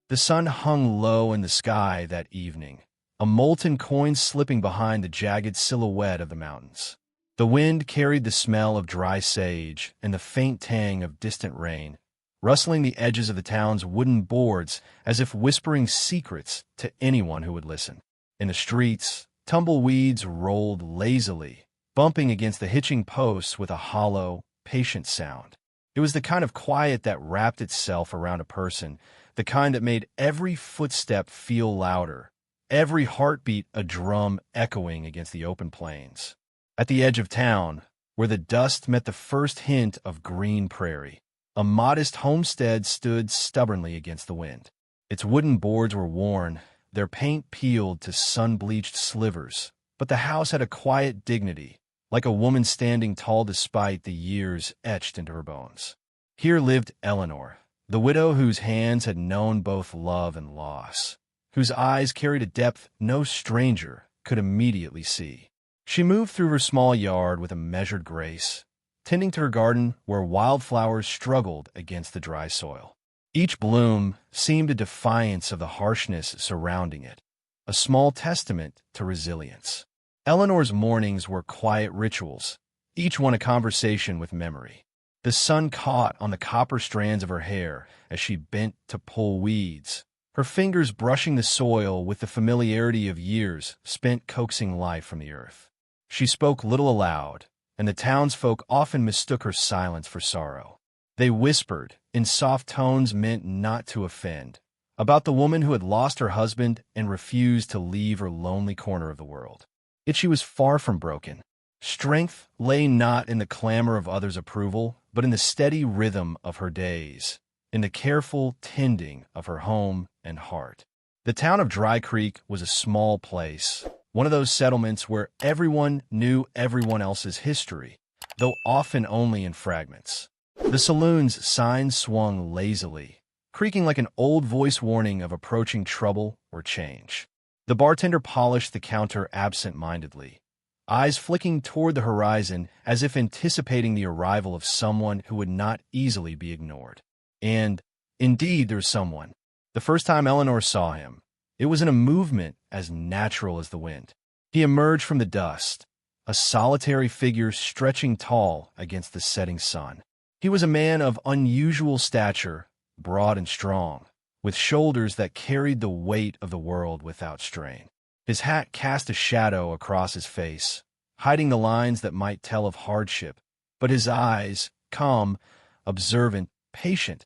The sun hung low in the sky that evening, a molten coin slipping behind the jagged silhouette of the mountains. The wind carried the smell of dry sage and the faint tang of distant rain, rustling the edges of the town's wooden boards as if whispering secrets to anyone who would listen. In the streets, tumbleweeds rolled lazily, bumping against the hitching posts with a hollow, patient sound. It was the kind of quiet that wrapped itself around a person, the kind that made every footstep feel louder, every heartbeat a drum echoing against the open plains. At the edge of town, where the dust met the first hint of green prairie, a modest homestead stood stubbornly against the wind. Its wooden boards were worn, their paint peeled to sun-bleached slivers, but the house had a quiet dignity, like a woman standing tall despite the years etched into her bones. Here lived Eleanor, the widow whose hands had known both love and loss, whose eyes carried a depth no stranger could immediately see. She moved through her small yard with a measured grace, tending to her garden where wildflowers struggled against the dry soil. Each bloom seemed a defiance of the harshness surrounding it, a small testament to resilience. Eleanor's mornings were quiet rituals, each one a conversation with memory. The sun caught on the copper strands of her hair as she bent to pull weeds, her fingers brushing the soil with the familiarity of years spent coaxing life from the earth. She spoke little aloud, and the townsfolk often mistook her silence for sorrow. They whispered, in soft tones meant not to offend, about the woman who had lost her husband and refused to leave her lonely corner of the world. Yet she was far from broken. Strength lay not in the clamor of others' approval, but in the steady rhythm of her days, in the careful tending of her home and heart. The town of Dry Creek was a small place, one of those settlements where everyone knew everyone else's history, though often only in fragments. The saloon's sign swung lazily, creaking like an old voice warning of approaching trouble or change. The bartender polished the counter absent-mindedly, eyes flicking toward the horizon as if anticipating the arrival of someone who would not easily be ignored. And, indeed, there's someone. The first time Eleanor saw him, it was in a movement as natural as the wind. He emerged from the dust, a solitary figure stretching tall against the setting sun. He was a man of unusual stature, broad and strong, with shoulders that carried the weight of the world without strain. His hat cast a shadow across his face, hiding the lines that might tell of hardship, but his eyes, calm, observant, patient,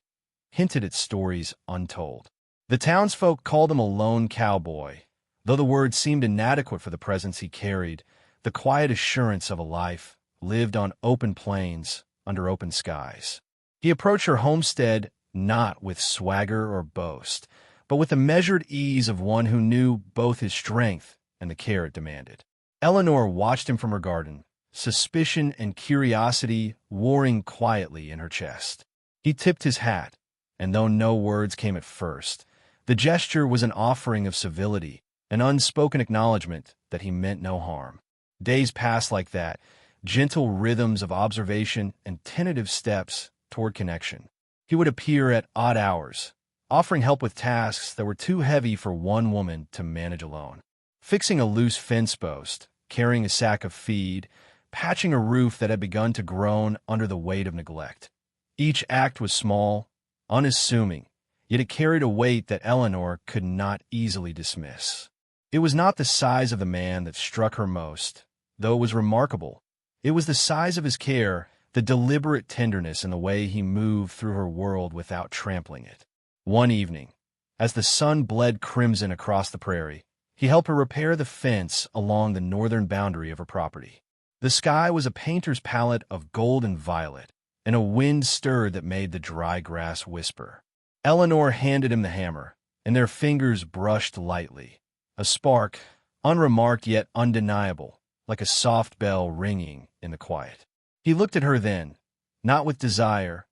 hinted at stories untold. The townsfolk called him a lone cowboy, though the word seemed inadequate for the presence he carried, the quiet assurance of a life lived on open plains under open skies. He approached her homestead not with swagger or boast, but with the measured ease of one who knew both his strength and the care it demanded. Eleanor watched him from her garden, suspicion and curiosity warring quietly in her chest. He tipped his hat, and though no words came at first, the gesture was an offering of civility, an unspoken acknowledgement that he meant no harm. Days passed like that, gentle rhythms of observation and tentative steps toward connection. He would appear at odd hours, offering help with tasks that were too heavy for one woman to manage alone. Fixing a loose fence post, carrying a sack of feed, patching a roof that had begun to groan under the weight of neglect. Each act was small, unassuming, yet it carried a weight that Eleanor could not easily dismiss. It was not the size of the man that struck her most, though it was remarkable. It was the size of his care, the deliberate tenderness in the way he moved through her world without trampling it. One evening, as the sun bled crimson across the prairie, he helped her repair the fence along the northern boundary of her property. The sky was a painter's palette of gold and violet, and a wind stirred that made the dry grass whisper. Eleanor handed him the hammer, and their fingers brushed lightly. A spark, unremarked yet undeniable, like a soft bell ringing in the quiet. He looked at her then, not with desire,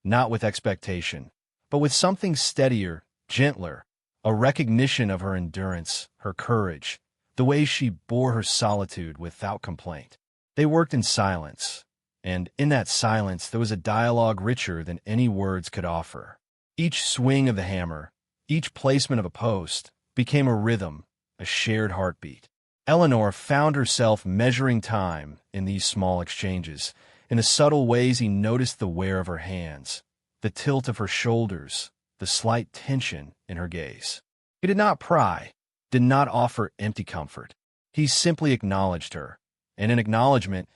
not with expectation, but with something steadier, gentler, a recognition of her endurance, her courage, the way she bore her solitude without complaint. They worked in silence, and in that silence there was a dialogue richer than any words could offer. Each swing of the hammer, Each placement of a post became a rhythm, a shared heartbeat. Eleanor found herself measuring time in these small exchanges. In the subtle ways he noticed the wear of her hands, the tilt of her shoulders, the slight tension in her gaze. He did not pry, did not offer empty comfort. He simply acknowledged her, and in acknowledgement,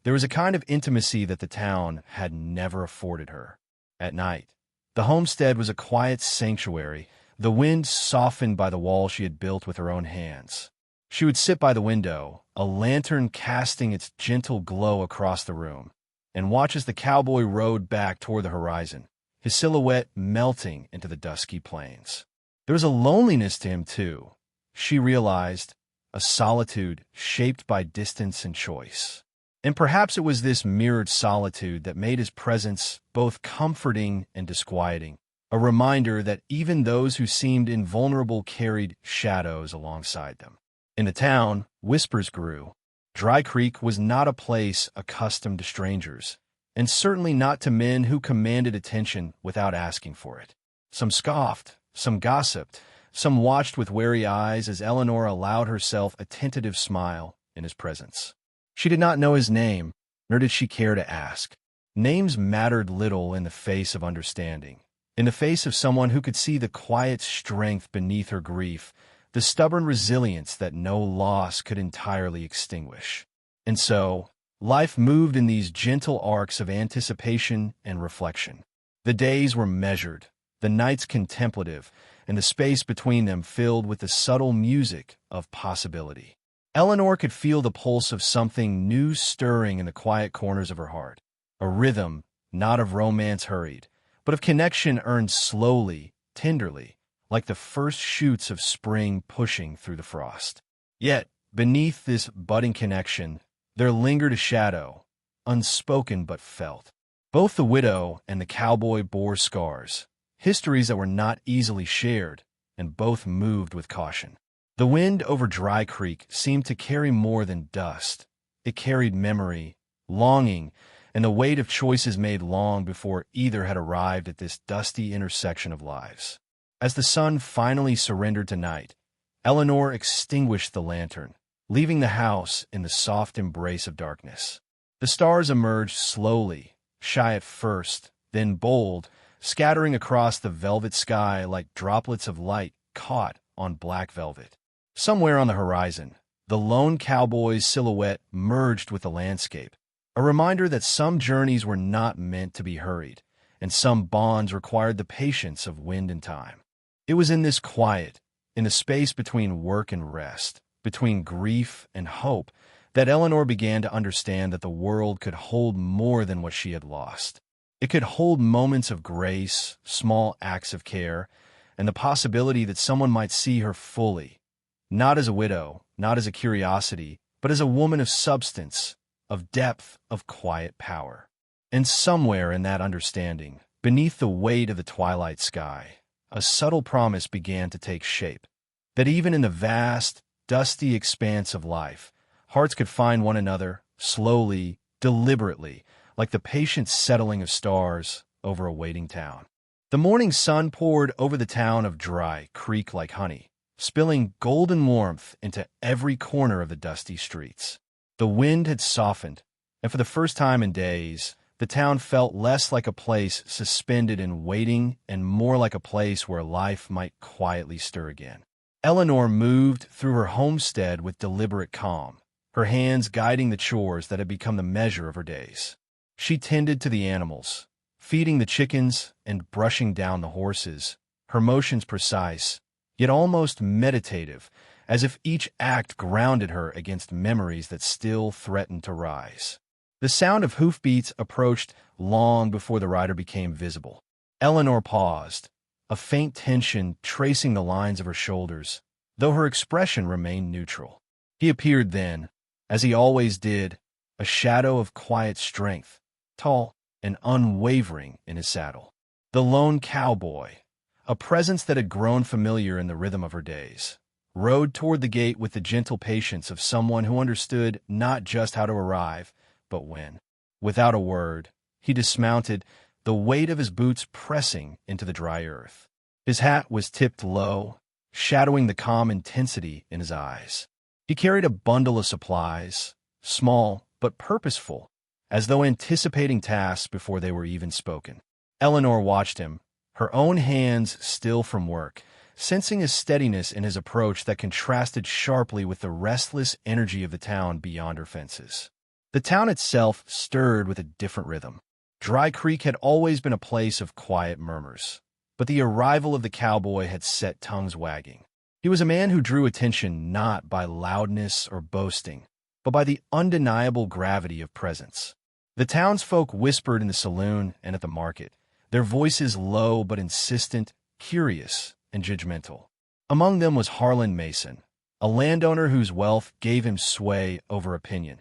there was a kind of intimacy that the town had never afforded her. At night, the homestead was a quiet sanctuary, the wind softened by the wall she had built with her own hands. She would sit by the window, a lantern casting its gentle glow across the room, and watch as the cowboy rode back toward the horizon, his silhouette melting into the dusky plains. There was a loneliness to him, too, she realized, a solitude shaped by distance and choice. And perhaps it was this mirrored solitude that made his presence both comforting and disquieting, a reminder that even those who seemed invulnerable carried shadows alongside them. In the town, whispers grew. Dry Creek was not a place accustomed to strangers, and certainly not to men who commanded attention without asking for it. Some scoffed, some gossiped, some watched with wary eyes as Eleanor allowed herself a tentative smile in his presence. She did not know his name, nor did she care to ask. Names mattered little in the face of understanding, in the face of someone who could see the quiet strength beneath her grief, the stubborn resilience that no loss could entirely extinguish. And so, life moved in these gentle arcs of anticipation and reflection. The days were measured, the nights contemplative, and the space between them filled with the subtle music of possibility. Eleanor could feel the pulse of something new stirring in the quiet corners of her heart, a rhythm not of romance hurried, but of connection earned slowly, tenderly, like the first shoots of spring pushing through the frost. Yet, beneath this budding connection, there lingered a shadow, unspoken but felt. Both the widow and the cowboy bore scars, histories that were not easily shared, and both moved with caution. The wind over Dry Creek seemed to carry more than dust. It carried memory, longing, and the weight of choices made long before either had arrived at this dusty intersection of lives. As the sun finally surrendered to night, Eleanor extinguished the lantern, leaving the house in the soft embrace of darkness. The stars emerged slowly, shy at first, then bold, scattering across the velvet sky like droplets of light caught on black velvet. Somewhere on the horizon, the lone cowboy's silhouette merged with the landscape, a reminder that some journeys were not meant to be hurried, and some bonds required the patience of wind and time. It was in this quiet, in the space between work and rest, between grief and hope, that Eleanor began to understand that the world could hold more than what she had lost. It could hold moments of grace, small acts of care, and the possibility that someone might see her fully, not as a widow, not as a curiosity, but as a woman of substance, of depth, of quiet power. And somewhere in that understanding, beneath the weight of the twilight sky, a subtle promise began to take shape, that even in the vast, dusty expanse of life, hearts could find one another, slowly, deliberately, like the patient settling of stars over a waiting town. The morning sun poured over the town of Dry Creek like honey, spilling golden warmth into every corner of the dusty streets. The wind had softened, and for the first time in days, the town felt less like a place suspended in waiting and more like a place where life might quietly stir again. Eleanor moved through her homestead with deliberate calm, her hands guiding the chores that had become the measure of her days. She tended to the animals, feeding the chickens and brushing down the horses, her motions precise, yet almost meditative, as if each act grounded her against memories that still threatened to rise. The sound of hoofbeats approached long before the rider became visible. Eleanor paused, a faint tension tracing the lines of her shoulders, though her expression remained neutral. He appeared then, as he always did, a shadow of quiet strength, tall and unwavering in his saddle. The lone cowboy, a presence that had grown familiar in the rhythm of her days, rode toward the gate with the gentle patience of someone who understood not just how to arrive, but when. Without a word, he dismounted, the weight of his boots pressing into the dry earth. His hat was tipped low, shadowing the calm intensity in his eyes. He carried a bundle of supplies, small but purposeful, as though anticipating tasks before they were even spoken. Eleanor watched him, her own hands still from work, sensing a steadiness in his approach that contrasted sharply with the restless energy of the town beyond her fences. The town itself stirred with a different rhythm. Dry Creek had always been a place of quiet murmurs, but the arrival of the cowboy had set tongues wagging. He was a man who drew attention not by loudness or boasting, but by the undeniable gravity of presence. The townsfolk whispered in the saloon and at the market, their voices low but insistent, curious and judgmental. Among them was Harlan Mason, a landowner whose wealth gave him sway over opinion,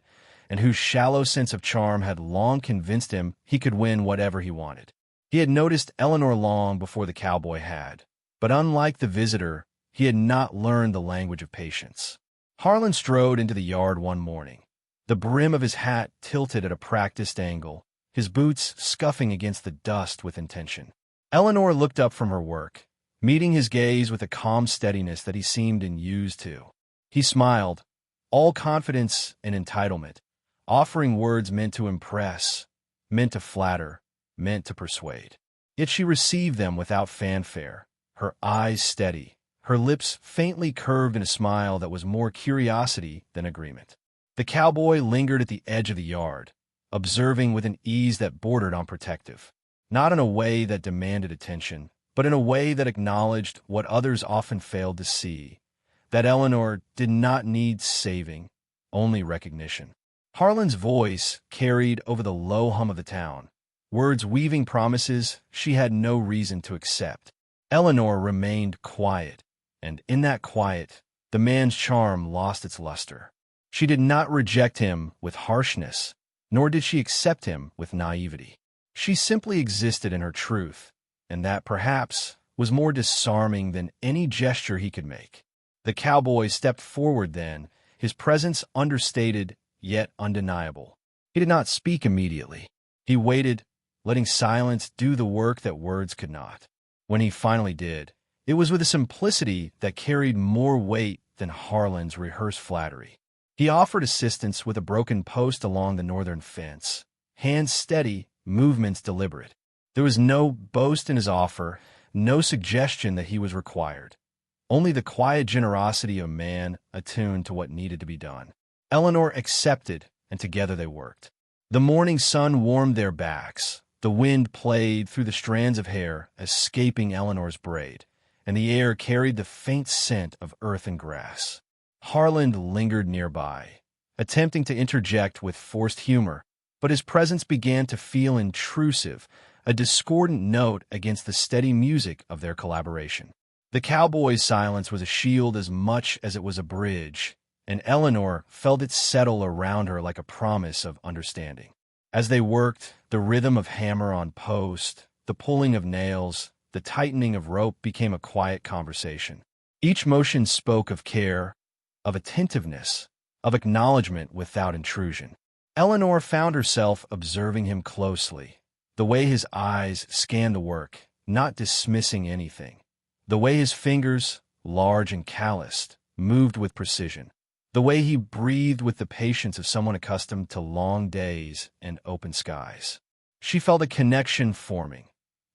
and whose shallow sense of charm had long convinced him he could win whatever he wanted. He had noticed Eleanor long before the cowboy had, but unlike the visitor, he had not learned the language of patience. Harlan strode into the yard one morning, the brim of his hat tilted at a practiced angle, his boots scuffing against the dust with intention. Eleanor looked up from her work, meeting his gaze with a calm steadiness that he seemed unused to. He smiled, all confidence and entitlement, offering words meant to impress, meant to flatter, meant to persuade. Yet she received them without fanfare, her eyes steady, her lips faintly curved in a smile that was more curiosity than agreement. The cowboy lingered at the edge of the yard, observing with an ease that bordered on protective, not in a way that demanded attention, but in a way that acknowledged what others often failed to see, that Eleanor did not need saving, only recognition. Harlan's voice carried over the low hum of the town, words weaving promises she had no reason to accept. Eleanor remained quiet, and in that quiet, the man's charm lost its luster. She did not reject him with harshness, nor did she accept him with naivety. She simply existed in her truth, and that, perhaps, was more disarming than any gesture he could make. The cowboy stepped forward then, his presence understated yet undeniable. He did not speak immediately. He waited, letting silence do the work that words could not. When he finally did, it was with a simplicity that carried more weight than Harlan's rehearsed flattery. He offered assistance with a broken post along the northern fence, hands steady, movements deliberate. There was no boast in his offer, no suggestion that he was required, only the quiet generosity of a man attuned to what needed to be done. Eleanor accepted, and together they worked. The morning sun warmed their backs, the wind played through the strands of hair escaping Eleanor's braid, and the air carried the faint scent of earth and grass. Harlan lingered nearby, attempting to interject with forced humor, but his presence began to feel intrusive, a discordant note against the steady music of their collaboration. The cowboy's silence was a shield as much as it was a bridge, and Eleanor felt it settle around her like a promise of understanding. As they worked, the rhythm of hammer on post, the pulling of nails, the tightening of rope became a quiet conversation. Each motion spoke of care, of attentiveness, of acknowledgement without intrusion. Eleanor found herself observing him closely, the way his eyes scanned the work, not dismissing anything, the way his fingers, large and calloused, moved with precision, the way he breathed with the patience of someone accustomed to long days and open skies. She felt a connection forming,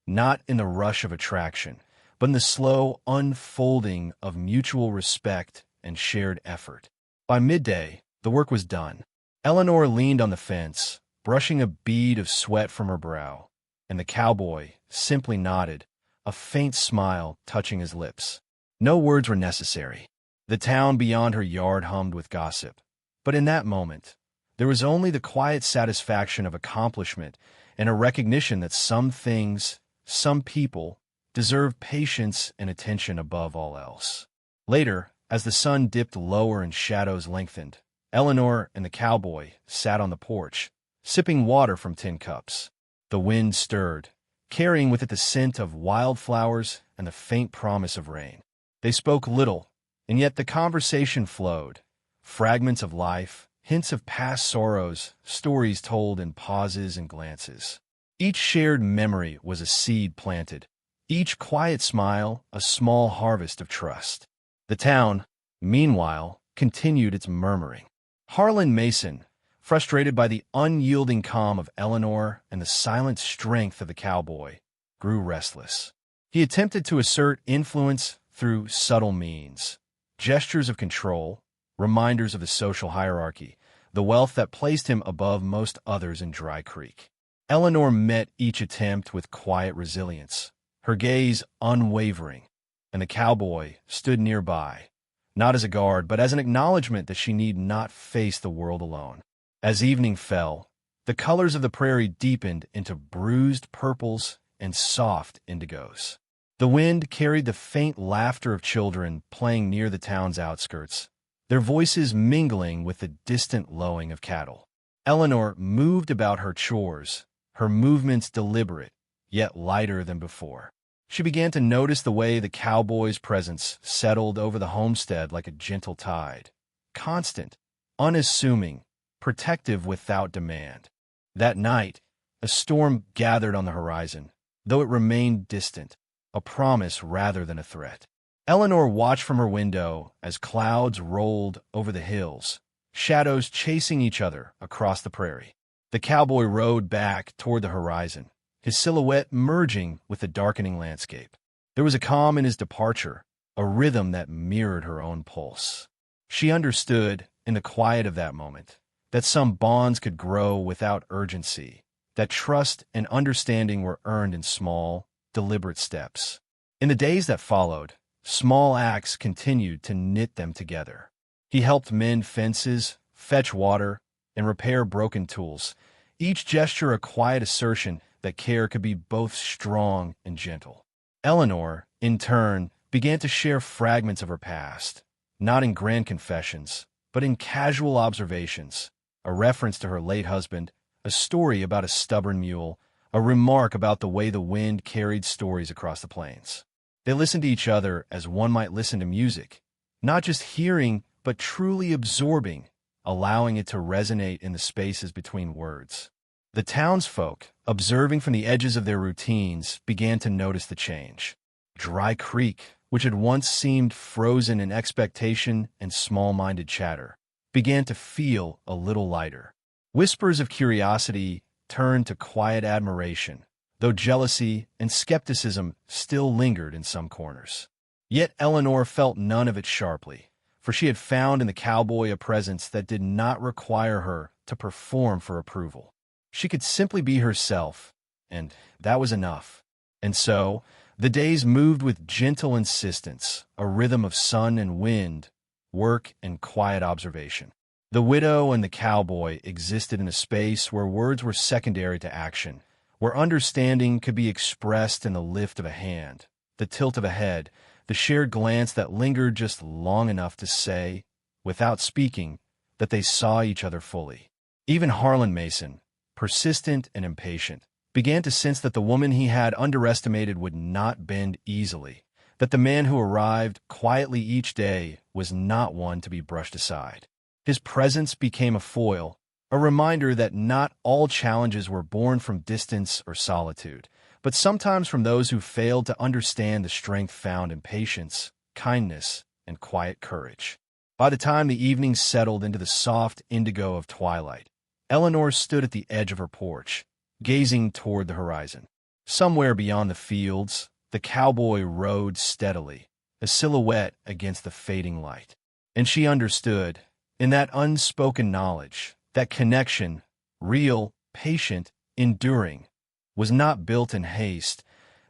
not in the rush of attraction, but in the slow unfolding of mutual respect and shared effort. By midday, the work was done. Eleanor leaned on the fence, brushing a bead of sweat from her brow, and the cowboy simply nodded, a faint smile touching his lips. No words were necessary. The town beyond her yard hummed with gossip, but in that moment, there was only the quiet satisfaction of accomplishment and a recognition that some things, some people, deserve patience and attention above all else. Later, as the sun dipped lower and shadows lengthened, Eleanor and the cowboy sat on the porch, sipping water from tin cups. The wind stirred, carrying with it the scent of wildflowers and the faint promise of rain. They spoke little, and yet the conversation flowed. Fragments of life, hints of past sorrows, stories told in pauses and glances. Each shared memory was a seed planted, each quiet smile a small harvest of trust. The town, meanwhile, continued its murmuring. Harlan Mason, frustrated by the unyielding calm of Eleanor and the silent strength of the cowboy, grew restless. He attempted to assert influence through subtle means, gestures of control, reminders of the social hierarchy, the wealth that placed him above most others in Dry Creek. Eleanor met each attempt with quiet resilience, her gaze unwavering, and the cowboy stood nearby, not as a guard, but as an acknowledgement that she need not face the world alone. As evening fell, the colors of the prairie deepened into bruised purples and soft indigos. The wind carried the faint laughter of children playing near the town's outskirts, their voices mingling with the distant lowing of cattle. Eleanor moved about her chores, her movements deliberate, yet lighter than before. She began to notice the way the cowboy's presence settled over the homestead like a gentle tide, constant, unassuming, protective without demand. That night, a storm gathered on the horizon, though it remained distant, a promise rather than a threat. Eleanor watched from her window as clouds rolled over the hills, shadows chasing each other across the prairie. The cowboy rode back toward the horizon, his silhouette merging with the darkening landscape. There was a calm in his departure, a rhythm that mirrored her own pulse. She understood, in the quiet of that moment, that some bonds could grow without urgency, that trust and understanding were earned in small, deliberate steps. In the days that followed, small acts continued to knit them together. He helped mend fences, fetch water, and repair broken tools, each gesture a quiet assertion that care could be both strong and gentle. Eleanor, in turn, began to share fragments of her past, not in grand confessions, but in casual observations, a reference to her late husband, a story about a stubborn mule, a remark about the way the wind carried stories across the plains. They listened to each other as one might listen to music, not just hearing, but truly absorbing, allowing it to resonate in the spaces between words. The townsfolk, observing from the edges of their routines, began to notice the change. Dry Creek, which had once seemed frozen in expectation and small-minded chatter, began to feel a little lighter. Whispers of curiosity turned to quiet admiration, though jealousy and skepticism still lingered in some corners. Yet Eleanor felt none of it sharply, for she had found in the cowboy a presence that did not require her to perform for approval. She could simply be herself, and that was enough. And so, the days moved with gentle insistence, a rhythm of sun and wind, work and quiet observation. The widow and the cowboy existed in a space where words were secondary to action, where understanding could be expressed in the lift of a hand, the tilt of a head, the shared glance that lingered just long enough to say, without speaking, that they saw each other fully. Even Harlan Mason, persistent and impatient, began to sense that the woman he had underestimated would not bend easily, that the man who arrived quietly each day was not one to be brushed aside. His presence became a foil, a reminder that not all challenges were born from distance or solitude, but sometimes from those who failed to understand the strength found in patience, kindness, and quiet courage. By the time the evening settled into the soft indigo of twilight, Eleanor stood at the edge of her porch, gazing toward the horizon. Somewhere beyond the fields, the cowboy rode steadily, a silhouette against the fading light. And she understood, in that unspoken knowledge, that connection, real, patient, enduring, was not built in haste,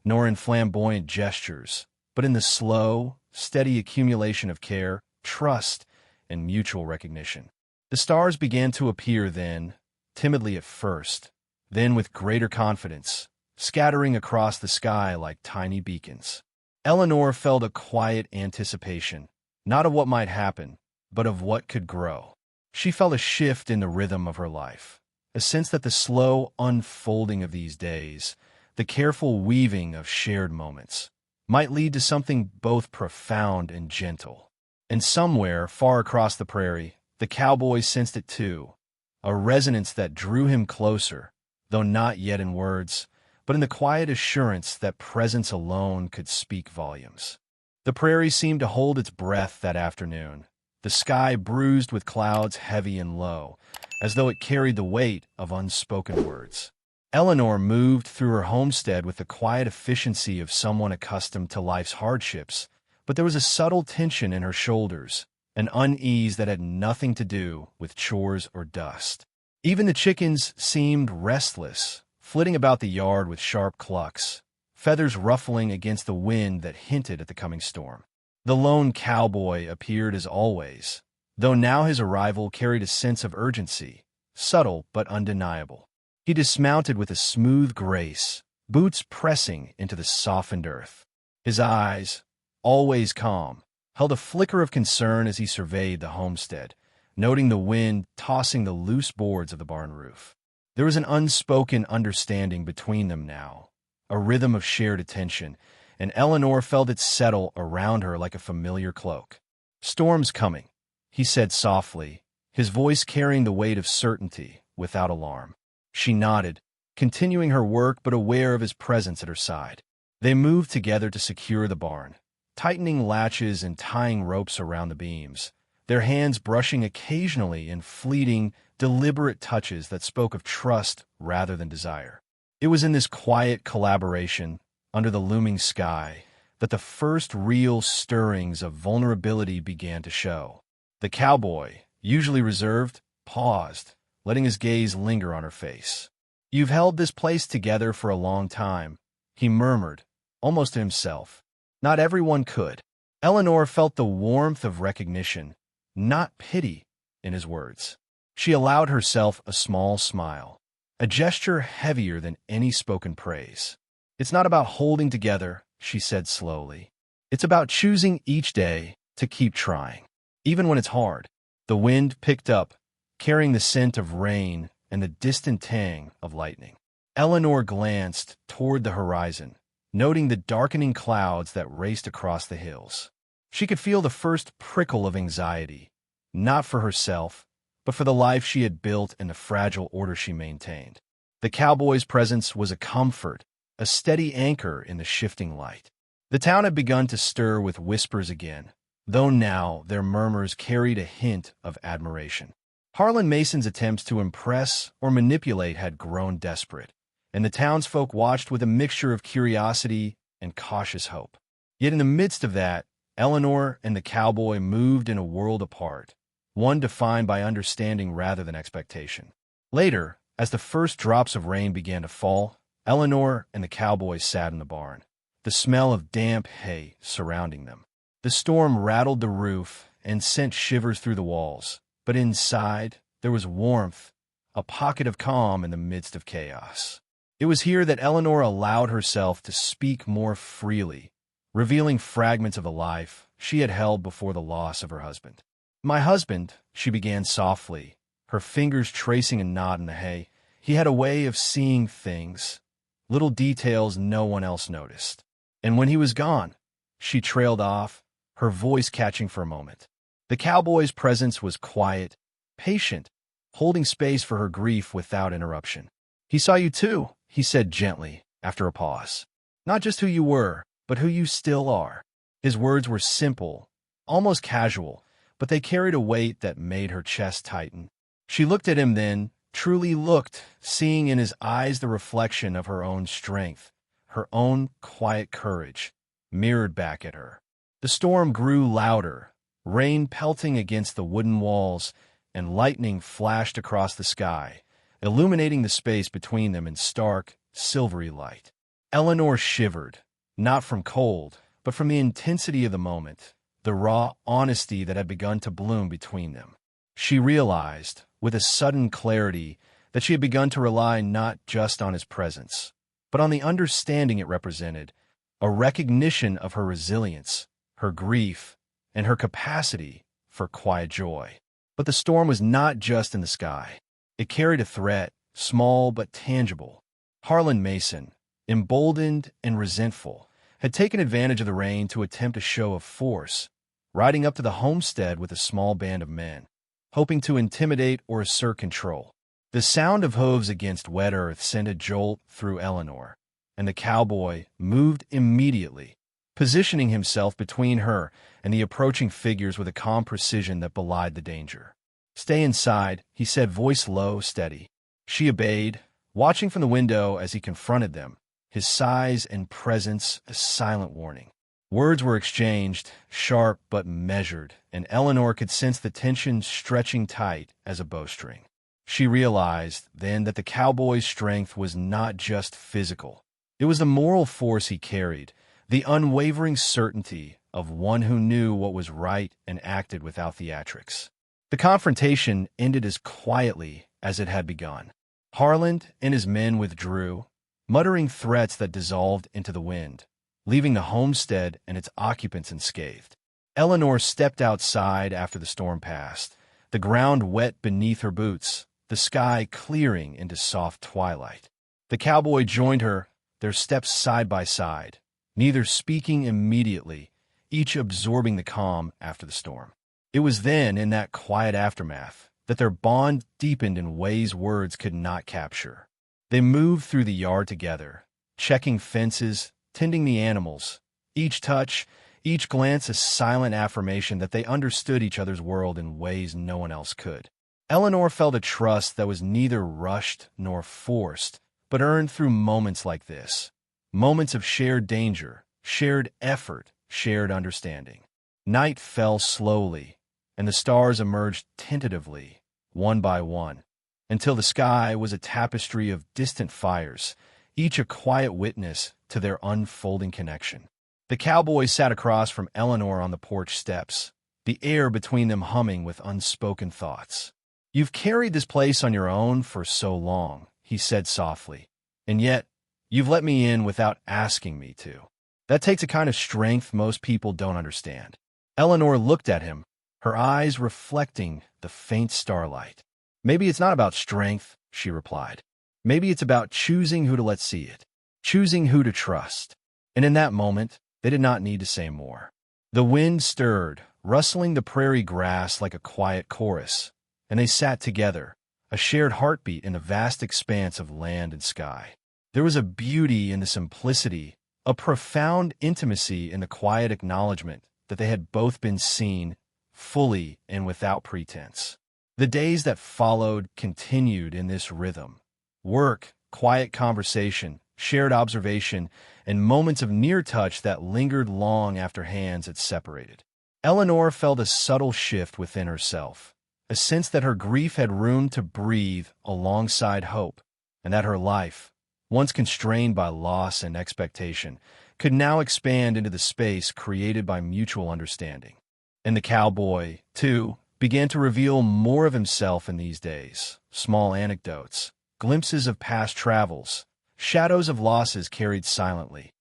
nor in flamboyant gestures, but in the slow, steady accumulation of care, trust, and mutual recognition. The stars began to appear then, timidly at first, then with greater confidence, scattering across the sky like tiny beacons. Eleanor felt a quiet anticipation, not of what might happen, but of what could grow. She felt a shift in the rhythm of her life, a sense that the slow unfolding of these days, the careful weaving of shared moments, might lead to something both profound and gentle. And somewhere, far across the prairie, the cowboy sensed it too, a resonance that drew him closer, though not yet in words, but but in the quiet assurance that presence alone could speak volumes. The prairie seemed to hold its breath that afternoon, the sky bruised with clouds heavy and low, as though it carried the weight of unspoken words. Eleanor moved through her homestead with the quiet efficiency of someone accustomed to life's hardships, but there was a subtle tension in her shoulders, an unease that had nothing to do with chores or dust. Even the chickens seemed restless, flitting about the yard with sharp clucks, feathers ruffling against the wind that hinted at the coming storm. The lone cowboy appeared as always, though now his arrival carried a sense of urgency, subtle but undeniable. He dismounted with a smooth grace, boots pressing into the softened earth. His eyes, always calm, held a flicker of concern as he surveyed the homestead, noting the wind tossing the loose boards of the barn roof. There was an unspoken understanding between them now, a rhythm of shared attention, and Eleanor felt it settle around her like a familiar cloak. "Storm's coming," he said softly, his voice carrying the weight of certainty without alarm. She nodded, continuing her work but aware of his presence at her side. They moved together to secure the barn, tightening latches and tying ropes around the beams, their hands brushing occasionally in fleeting, deliberate touches that spoke of trust rather than desire. It was in this quiet collaboration, under the looming sky, that the first real stirrings of vulnerability began to show. The cowboy, usually reserved, paused, letting his gaze linger on her face. "You've held this place together for a long time," he murmured, almost to himself. Not everyone could. Eleanor felt the warmth of recognition, not pity, in his words. She allowed herself a small smile, a gesture heavier than any spoken praise. "It's not about holding together," she said slowly. "It's about choosing each day to keep trying, even when it's hard." The wind picked up, carrying the scent of rain and the distant tang of lightning. Eleanor glanced toward the horizon, noting the darkening clouds that raced across the hills. She could feel the first prickle of anxiety, not for herself, but for the life she had built and the fragile order she maintained. The cowboy's presence was a comfort, a steady anchor in the shifting light. The town had begun to stir with whispers again, though now their murmurs carried a hint of admiration. Harlan Mason's attempts to impress or manipulate had grown desperate, and the townsfolk watched with a mixture of curiosity and cautious hope. Yet in the midst of that, Eleanor and the cowboy moved in a world apart, one defined by understanding rather than expectation. Later, as the first drops of rain began to fall, Eleanor and the cowboy sat in the barn, the smell of damp hay surrounding them. The storm rattled the roof and sent shivers through the walls, but inside there was warmth, a pocket of calm in the midst of chaos. It was here that Eleanor allowed herself to speak more freely, revealing fragments of a life she had held before the loss of her husband. "My husband," she began softly, her fingers tracing a knot in the hay, "he had a way of seeing things, little details no one else noticed. And when he was gone," she trailed off, her voice catching for a moment. The cowboy's presence was quiet, patient, holding space for her grief without interruption. "He saw you too," he said gently, after a pause. "Not just who you were, but who you still are." His words were simple, almost casual, but they carried a weight that made her chest tighten. She looked at him then, truly looked, seeing in his eyes the reflection of her own strength, her own quiet courage, mirrored back at her. The storm grew louder, rain pelting against the wooden walls, and lightning flashed across the sky, illuminating the space between them in stark, silvery light. Eleanor shivered, not from cold, but from the intensity of the moment, the raw honesty that had begun to bloom between them. She realized, with a sudden clarity, that she had begun to rely not just on his presence, but on the understanding it represented, a recognition of her resilience, her grief, and her capacity for quiet joy. But the storm was not just in the sky. It carried a threat, small but tangible. Harlan Mason, emboldened and resentful, had taken advantage of the rain to attempt a show of force, riding up to the homestead with a small band of men, hoping to intimidate or assert control. The sound of hooves against wet earth sent a jolt through Eleanor, and the cowboy moved immediately, positioning himself between her and the approaching figures with a calm precision that belied the danger. "Stay inside," he said, voice low, steady. She obeyed, watching from the window as he confronted them, his size and presence a silent warning. Words were exchanged, sharp but measured, and Eleanor could sense the tension stretching tight as a bowstring. She realized then that the cowboy's strength was not just physical. It was the moral force he carried, the unwavering certainty of one who knew what was right and acted without theatrics. The confrontation ended as quietly as it had begun. Harland and his men withdrew, muttering threats that dissolved into the wind, leaving the homestead and its occupants unscathed. Eleanor stepped outside after the storm passed, the ground wet beneath her boots, the sky clearing into soft twilight. The cowboy joined her, their steps side by side, neither speaking immediately, each absorbing the calm after the storm. It was then, in that quiet aftermath, that their bond deepened in ways words could not capture. They moved through the yard together, checking fences, tending the animals, each touch, each glance a silent affirmation that they understood each other's world in ways no one else could. Eleanor felt a trust that was neither rushed nor forced, but earned through moments like this. Moments of shared danger, shared effort, shared understanding. Night fell slowly, and the stars emerged tentatively, one by one, until the sky was a tapestry of distant fires, each a quiet witness to their unfolding connection. The cowboy sat across from Eleanor on the porch steps, the air between them humming with unspoken thoughts. "You've carried this place on your own for so long," he said softly, "and yet you've let me in without asking me to. That takes a kind of strength most people don't understand." Eleanor looked at him, her eyes reflecting the faint starlight. "Maybe it's not about strength," she replied. "Maybe it's about choosing who to let see it, choosing who to trust." And in that moment, they did not need to say more. The wind stirred, rustling the prairie grass like a quiet chorus, and they sat together, a shared heartbeat in the vast expanse of land and sky. There was a beauty in the simplicity, a profound intimacy in the quiet acknowledgement that they had both been seen, fully and without pretense. The days that followed continued in this rhythm. Work, quiet conversation, shared observation, and moments of near touch that lingered long after hands had separated. Eleanor felt a subtle shift within herself, a sense that her grief had room to breathe alongside hope, and that her life, once constrained by loss and expectation, could now expand into the space created by mutual understanding. And the cowboy, too, began to reveal more of himself in these days, small anecdotes, glimpses of past travels, shadows of losses carried silently,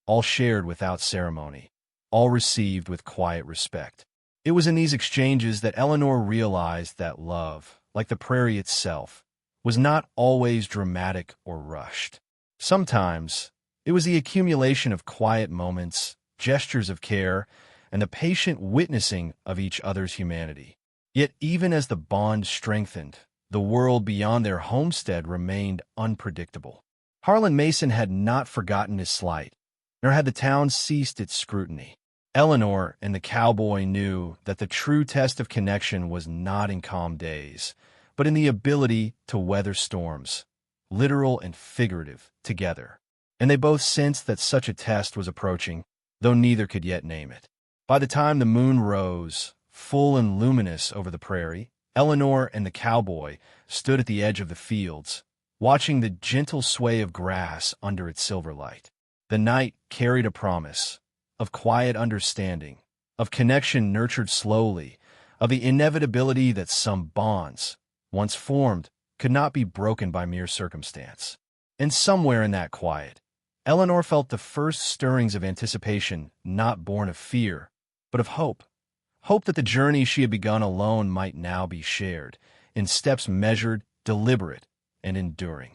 all shared without ceremony, all received with quiet respect. It was in these exchanges that Eleanor realized that love, like the prairie itself, was not always dramatic or rushed. Sometimes, it was the accumulation of quiet moments, gestures of care, and the patient witnessing of each other's humanity. Yet even as the bond strengthened, the world beyond their homestead remained unpredictable. Harlan Mason had not forgotten his slight, nor had the town ceased its scrutiny. Eleanor and the cowboy knew that the true test of connection was not in calm days, but in the ability to weather storms, literal and figurative, together. And they both sensed that such a test was approaching, though neither could yet name it. By the time the moon rose, full and luminous over the prairie, Eleanor and the cowboy stood at the edge of the fields, watching the gentle sway of grass under its silver light. The night carried a promise of quiet understanding, of connection nurtured slowly, of the inevitability that some bonds, once formed, could not be broken by mere circumstance. And somewhere in that quiet, Eleanor felt the first stirrings of anticipation, not born of fear, but of hope. Hope that the journey she had begun alone might now be shared, in steps measured, deliberate, and enduring.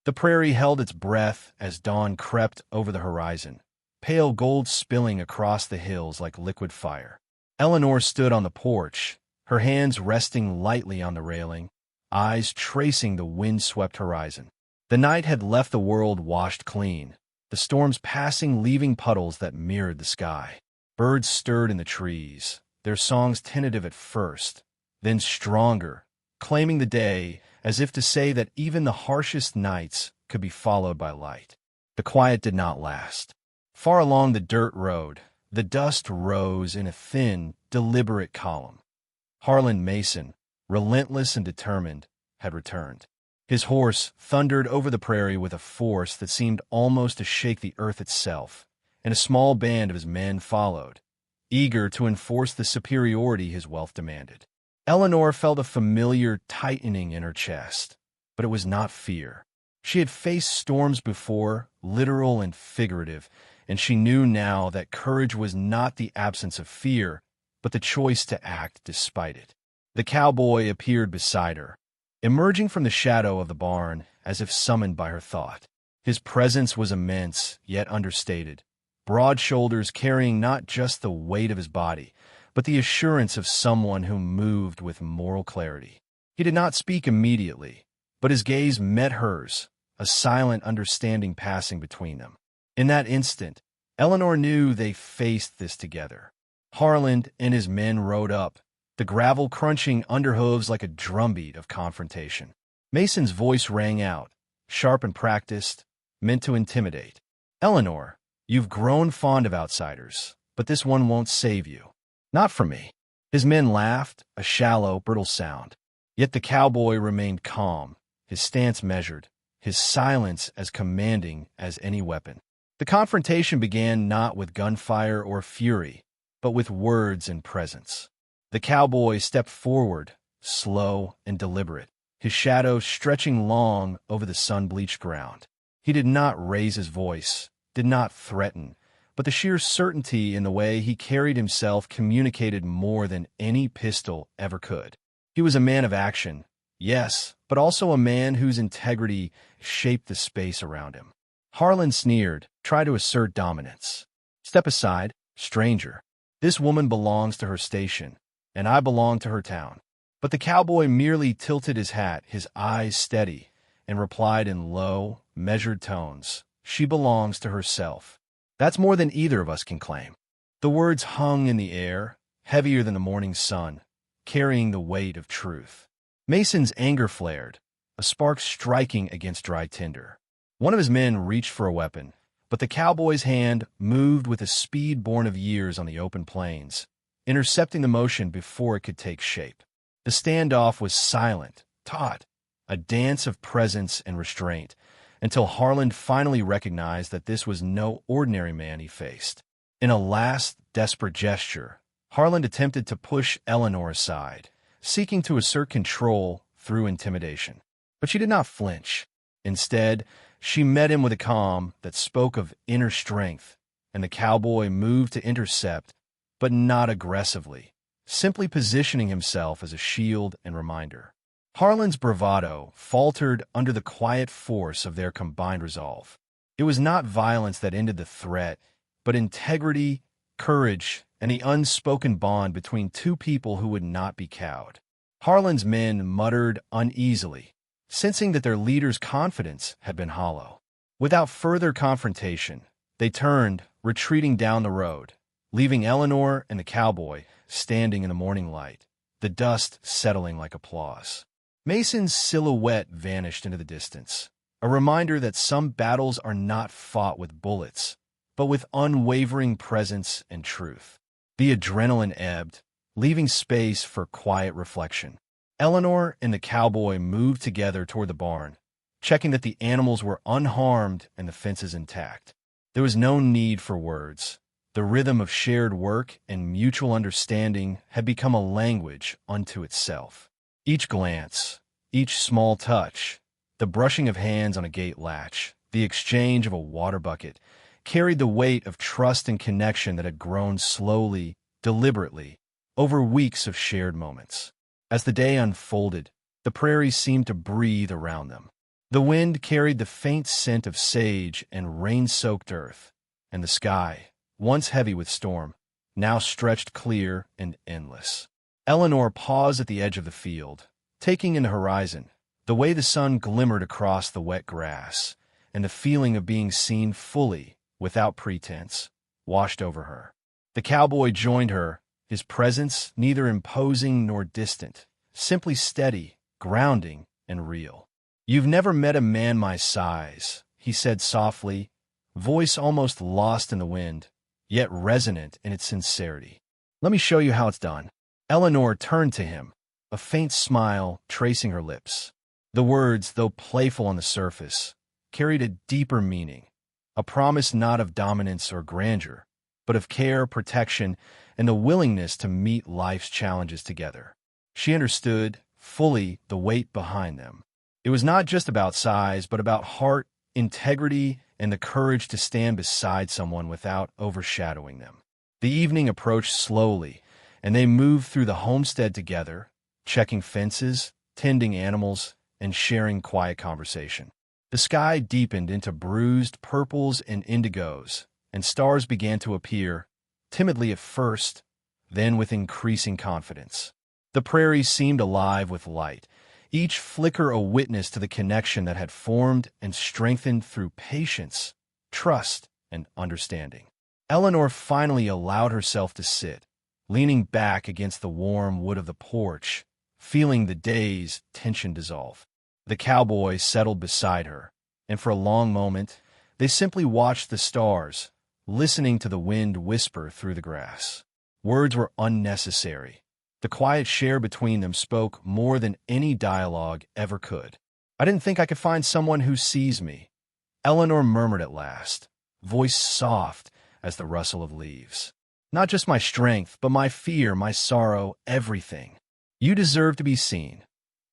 The prairie held its breath as dawn crept over the horizon, pale gold spilling across the hills like liquid fire. Eleanor stood on the porch, her hands resting lightly on the railing, eyes tracing the wind-swept horizon. The night had left the world washed clean, the storms passing, leaving puddles that mirrored the sky. Birds stirred in the trees, their songs tentative at first, then stronger, claiming the day as if to say that even the harshest nights could be followed by light. The quiet did not last. Far along the dirt road, the dust rose in a thin, deliberate column. Harlan Mason, relentless and determined, had returned. His horse thundered over the prairie with a force that seemed almost to shake the earth itself, and a small band of his men followed, eager to enforce the superiority his wealth demanded. Eleanor felt a familiar tightening in her chest, but it was not fear. She had faced storms before, literal and figurative, and she knew now that courage was not the absence of fear, but the choice to act despite it. The cowboy appeared beside her, emerging from the shadow of the barn as if summoned by her thought. His presence was immense, yet understated, broad shoulders carrying not just the weight of his body, but the assurance of someone who moved with moral clarity. He did not speak immediately, but his gaze met hers, a silent understanding passing between them. In that instant, Eleanor knew they faced this together. Harlan and his men rode up, the gravel crunching under hooves like a drumbeat of confrontation. Mason's voice rang out, sharp and practiced, meant to intimidate. "Eleanor, you've grown fond of outsiders, but this one won't save you. Not from me." His men laughed, a shallow, brittle sound. Yet the cowboy remained calm, his stance measured, his silence as commanding as any weapon. The confrontation began not with gunfire or fury, but with words and presence. The cowboy stepped forward, slow and deliberate, his shadow stretching long over the sun-bleached ground. He did not raise his voice, did not threaten, but the sheer certainty in the way he carried himself communicated more than any pistol ever could. He was a man of action, yes, but also a man whose integrity shaped the space around him. Harlan sneered, tried to assert dominance. "Step aside, stranger. This woman belongs to her station, and I belong to her town." But the cowboy merely tilted his hat, his eyes steady, and replied in low, measured tones, "She belongs to herself. That's more than either of us can claim." The words hung in the air, heavier than the morning sun, carrying the weight of truth. Mason's anger flared, a spark striking against dry tinder. One of his men reached for a weapon, but the cowboy's hand moved with a speed born of years on the open plains, intercepting the motion before it could take shape. The standoff was silent, taut, a dance of presence and restraint, until Harlan finally recognized that this was no ordinary man he faced. In a last, desperate gesture, Harlan attempted to push Eleanor aside, seeking to assert control through intimidation. But she did not flinch. Instead, she met him with a calm that spoke of inner strength, and the cowboy moved to intercept, but not aggressively, simply positioning himself as a shield and reminder. Harlan's bravado faltered under the quiet force of their combined resolve. It was not violence that ended the threat, but integrity, courage, and the unspoken bond between two people who would not be cowed. Harlan's men muttered uneasily, sensing that their leader's confidence had been hollow. Without further confrontation, they turned, retreating down the road, leaving Eleanor and the cowboy standing in the morning light, the dust settling like applause. Mason's silhouette vanished into the distance, a reminder that some battles are not fought with bullets, but with unwavering presence and truth. The adrenaline ebbed, leaving space for quiet reflection. Eleanor and the cowboy moved together toward the barn, checking that the animals were unharmed and the fences intact. There was no need for words. The rhythm of shared work and mutual understanding had become a language unto itself. Each glance, each small touch, the brushing of hands on a gate latch, the exchange of a water bucket, carried the weight of trust and connection that had grown slowly, deliberately, over weeks of shared moments. As the day unfolded, the prairie seemed to breathe around them. The wind carried the faint scent of sage and rain-soaked earth, and the sky, once heavy with storm, now stretched clear and endless. Eleanor paused at the edge of the field, taking in the horizon, the way the sun glimmered across the wet grass, and the feeling of being seen fully, without pretense, washed over her. The cowboy joined her, his presence neither imposing nor distant, simply steady, grounding, and real. "You've never met a man my size," he said softly, voice almost lost in the wind, yet resonant in its sincerity. "Let me show you how it's done." Eleanor turned to him, a faint smile tracing her lips. The words, though playful on the surface, carried a deeper meaning, a promise not of dominance or grandeur, but of care, protection, and the willingness to meet life's challenges together. She understood fully the weight behind them. It was not just about size, but about heart, integrity, and the courage to stand beside someone without overshadowing them. The evening approached slowly, and they moved through the homestead together, checking fences, tending animals, and sharing quiet conversation. The sky deepened into bruised purples and indigos, and stars began to appear, timidly at first, then with increasing confidence. The prairie seemed alive with light, each flicker a witness to the connection that had formed and strengthened through patience, trust, and understanding. Eleanor finally allowed herself to sit, leaning back against the warm wood of the porch, feeling the day's tension dissolve. The cowboy settled beside her, and for a long moment, they simply watched the stars, listening to the wind whisper through the grass. Words were unnecessary. The quiet share between them spoke more than any dialogue ever could. "I didn't think I could find someone who sees me," Eleanor murmured at last, voice soft as the rustle of leaves. "Not just my strength, but my fear, my sorrow, everything." "You deserve to be seen,"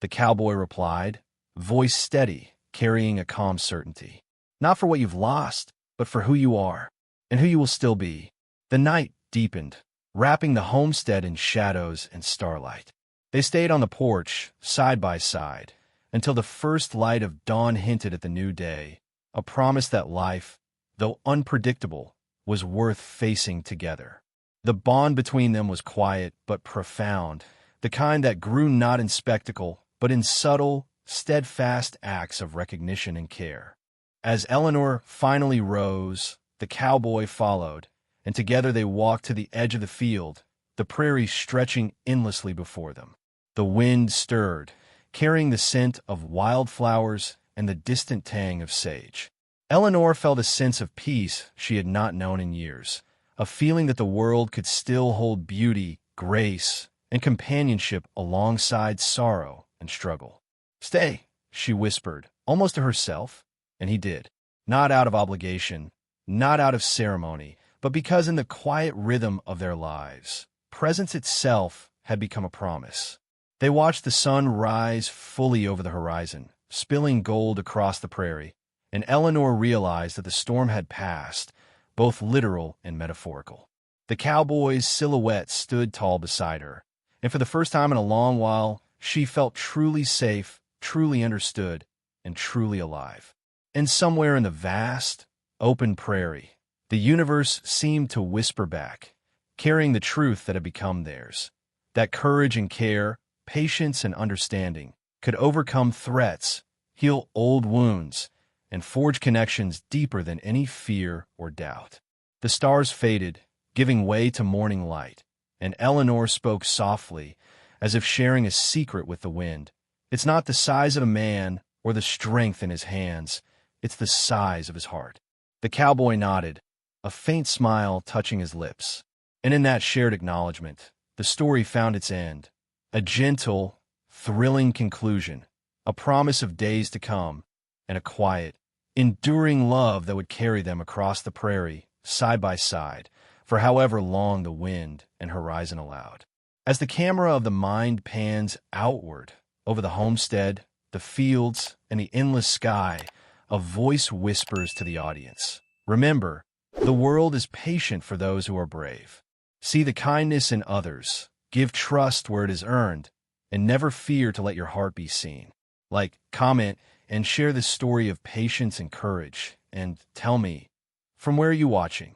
the cowboy replied, voice steady, carrying a calm certainty. "Not for what you've lost, but for who you are, and who you will still be." The night deepened, wrapping the homestead in shadows and starlight. They stayed on the porch, side by side, until the first light of dawn hinted at the new day, a promise that life, though unpredictable, was worth facing together. The bond between them was quiet but profound, the kind that grew not in spectacle, but in subtle, steadfast acts of recognition and care. As Eleanor finally rose, the cowboy followed, and together they walked to the edge of the field, the prairie stretching endlessly before them. The wind stirred, carrying the scent of wildflowers and the distant tang of sage. Eleanor felt a sense of peace she had not known in years, a feeling that the world could still hold beauty, grace, and companionship alongside sorrow and struggle. "Stay," she whispered, almost to herself, and he did. Not out of obligation, not out of ceremony, but because in the quiet rhythm of their lives, presence itself had become a promise. They watched the sun rise fully over the horizon, spilling gold across the prairie, and Eleanor realized that the storm had passed, both literal and metaphorical. The cowboy's silhouette stood tall beside her, and for the first time in a long while, she felt truly safe, truly understood, and truly alive. And somewhere in the vast, open prairie, the universe seemed to whisper back, carrying the truth that had become theirs, that courage and care, patience and understanding could overcome threats, heal old wounds, and forge connections deeper than any fear or doubt. The stars faded, giving way to morning light, and Eleanor spoke softly, as if sharing a secret with the wind. "It's not the size of a man or the strength in his hands, it's the size of his heart." The cowboy nodded, a faint smile touching his lips. And in that shared acknowledgement, the story found its end, a gentle, thrilling conclusion, a promise of days to come, and a quiet, enduring love that would carry them across the prairie, side by side, for however long the wind and horizon allowed. As the camera of the mind pans outward over the homestead, the fields, and the endless sky, a voice whispers to the audience, "Remember, the world is patient for those who are brave. See the kindness in others, give trust where it is earned, and never fear to let your heart be seen." Like, comment, and share this story of patience and courage, and tell me, from where are you watching?